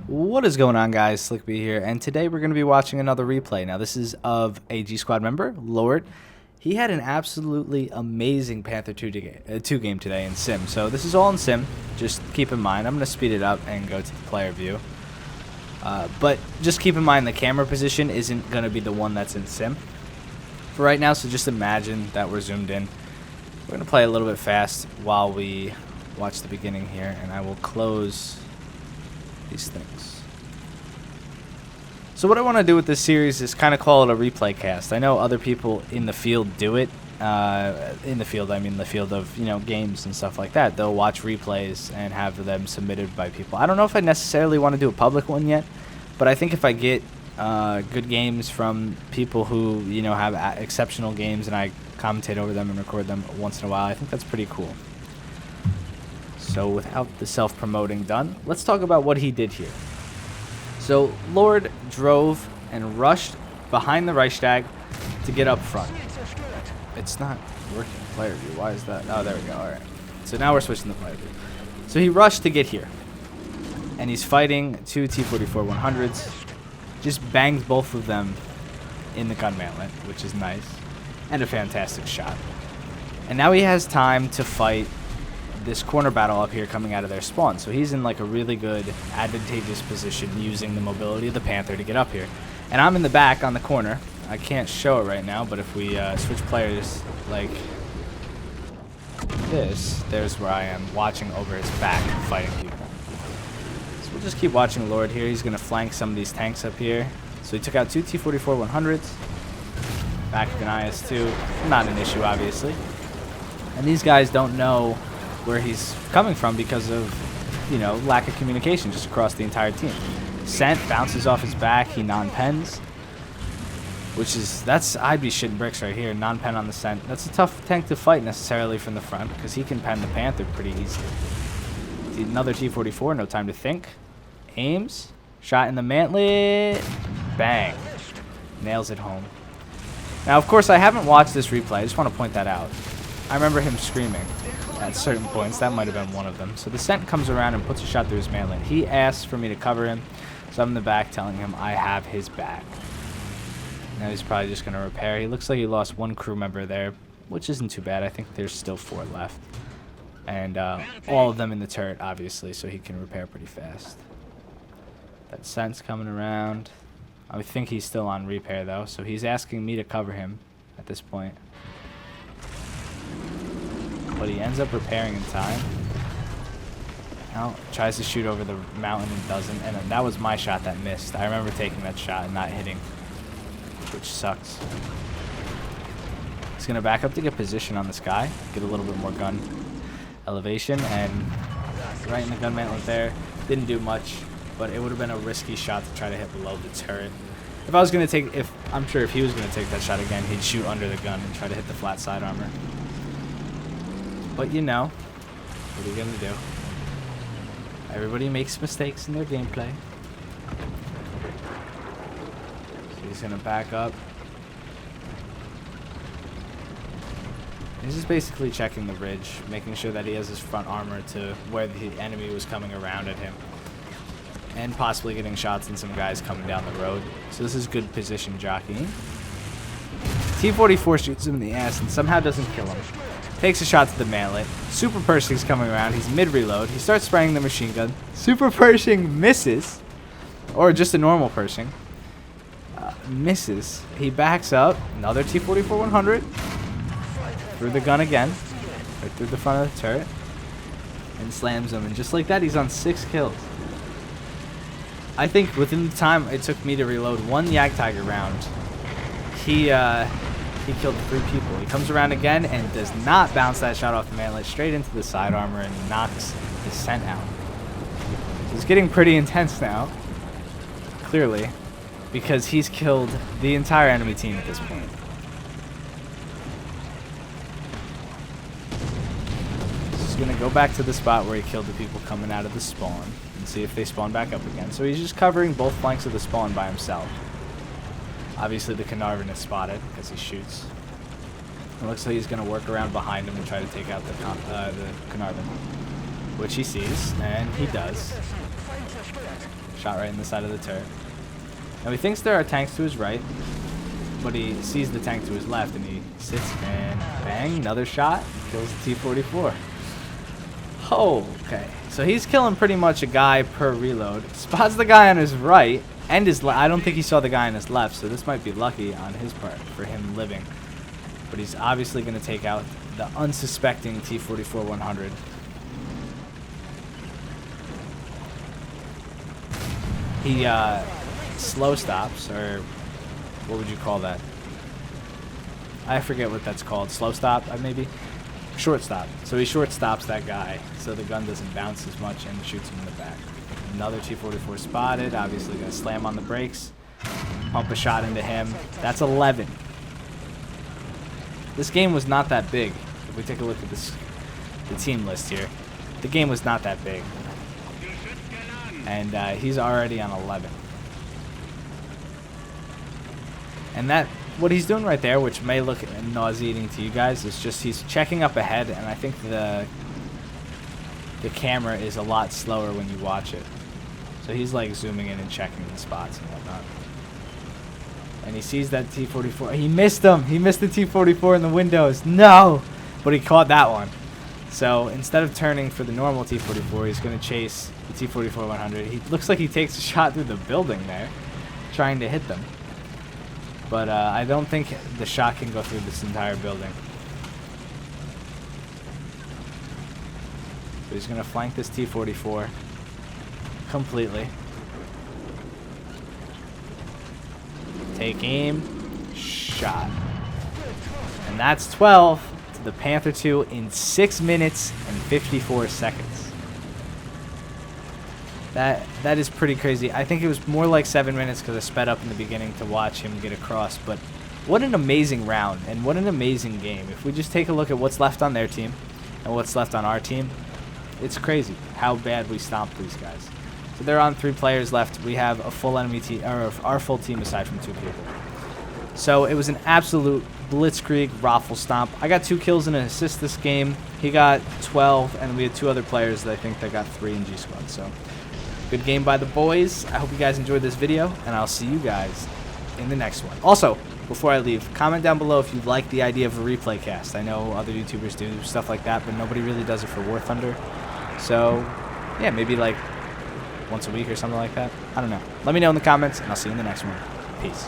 What is going on, guys? Slickby here, and today we're going to be watching another replay. Now, this is of a G Squad member, Lord. He had an absolutely amazing Panther 2 game today in Sim. So this is all in Sim. Just keep in mind, I'm going to speed it up and go to the player view. But just keep in mind the camera position isn't going to be the one that's in Sim for right now. So just imagine that we're zoomed in. We're going to play a little bit fast while we watch the beginning here, and I will close these things. So what I want to do with this series is kind of call it a replay cast. I know other people in the field do it. In the field, I mean the field of, games and stuff like that. They'll watch replays and have them submitted by people. I don't know if I necessarily want to do a public one yet, but I think if I get good games from people who, have exceptional games and I commentate over them and record them once in a while, I think that's pretty cool. So without the self-promoting done, let's talk about what he did here. So Lord drove and rushed behind the Reichstag to get up front. It's not working player view. Why is that? Oh, there we go. All right. So now we're switching to player view. So he rushed to get here. And he's fighting two T-44 100s. Just banged both of them in the gun mantlet, which is nice. And a fantastic shot. And now he has time to fight this corner battle up here coming out of their spawn. So he's in like a really good advantageous position using the mobility of the Panther to get up here. And I'm in the back on the corner. I can't show it right now, but if we switch players like this, there's where I am watching over his back fighting people. So we'll just keep watching Lord here. He's going to flank some of these tanks up here. So he took out two T-44 100s. Back of an IS-2. Not an issue, obviously. And these guys don't know where he's coming from because of, lack of communication just across the entire team. Scent bounces off his back. He non-pens, I'd be shitting bricks right here. Non-pen on the Scent. That's a tough tank to fight necessarily from the front because he can pen the Panther pretty easily. Another T-44, no time to think. Aims, shot in the mantlet, bang, nails it home. Now, of course, I haven't watched this replay. I just want to point that out. I remember him screaming at certain points. That might have been one of them. So the Scent comes around and puts a shot through his mantlet. He asks for me to cover him, so I'm in the back telling him I have his back. Now he's probably just going to repair. He looks like he lost one crew member there, which isn't too bad. I think there's still 4 left. And all of them in the turret, obviously, so he can repair pretty fast. That Scent's coming around. I think he's still on repair, though, so he's asking me to cover him at this point. But he ends up repairing in time. Now tries to shoot over the mountain and doesn't. And that was my shot that missed. I remember taking that shot and not hitting, which sucks. He's going to back up to get position on this guy. Get a little bit more gun elevation. And right in the gun mantlet there. Didn't do much, but it would have been a risky shot to try to hit below the turret. If I was going to take, I'm sure if he was going to take that shot again, he'd shoot under the gun and try to hit the flat side armor. But what are you going to do? Everybody makes mistakes in their gameplay. So he's going to back up. He's just basically checking the ridge, making sure that he has his front armor to where the enemy was coming around at him. And possibly getting shots on some guys coming down the road. So this is good position jockeying. T-44 shoots him in the ass and somehow doesn't kill him. Takes a shot to the mantlet. Super Pershing's coming around. He's mid-reload. He starts spraying the machine gun. Super Pershing misses. Or just a normal Pershing. Misses. He backs up. Another T-44 100. Through the gun again. Right through the front of the turret. And slams him. And just like that, he's on 6 kills. I think within the time it took me to reload one Jagdtiger round, he killed 3 people. He comes around again and does not bounce that shot off the mantlet straight into the side armor and knocks his Scent out. It's getting pretty intense now, clearly, because he's killed the entire enemy team at this point. He's going to go back to the spot where he killed the people coming out of the spawn and see if they spawn back up again. So he's just covering both flanks of the spawn by himself. Obviously, the Carnarvon is spotted because he shoots. It looks like he's going to work around behind him and try to take out the Carnarvon, which he sees, and he does. Shot right in the side of the turret. Now he thinks there are tanks to his right, but he sees the tank to his left, and he sits and bang, another shot, kills the T-44. Oh, okay. So he's killing pretty much a guy per reload. Spots the guy on his right and his I don't think he saw the guy on his left, so this might be lucky on his part for him living. But he's obviously going to take out the unsuspecting T-44-100. He slow stops, or what would you call that? I forget what that's called. Slow stop, maybe? Short stop. So he short stops that guy so the gun doesn't bounce as much and shoots him in the back. Another T-44 spotted. Obviously going to slam on the brakes. Pump a shot into him. That's 11. This game was not that big. If we take a look at the team list here, the game was not that big. And he's already on 11. And that, what he's doing right there, which may look nauseating to you guys, is just he's checking up ahead, and I think the camera is a lot slower when you watch it. So he's like zooming in and checking the spots and whatnot. And he sees that T-44. He missed him. He missed the T-44 in the windows. No! But he caught that one. So instead of turning for the normal T-44, he's going to chase the T-44-100. He looks like he takes a shot through the building there, trying to hit them. But I don't think the shot can go through this entire building. So he's going to flank this T-44 completely. Take aim. Shot. And that's 12 to the Panther II in 6 minutes and 54 seconds. That is pretty crazy. I think it was more like 7 minutes because I sped up in the beginning to watch him get across. But what an amazing round and what an amazing game. If we just take a look at what's left on their team and what's left on our team, it's crazy how bad we stomped these guys. So they're on 3 players left. We have a full enemy team, or our full team aside from 2 people. So it was an absolute blitzkrieg raffle stomp. I got 2 kills and an assist this game. He got 12, and we had 2 other players that I think that got 3 in G Squad. So good game by the boys. I hope you guys enjoyed this video, and I'll see you guys in the next one. Also, before I leave, comment down below if you like the idea of a replay cast. I know other YouTubers do stuff like that, but nobody really does it for War Thunder. So, yeah, maybe like once a week or something like that. I don't know. Let me know in the comments, and I'll see you in the next one. Peace.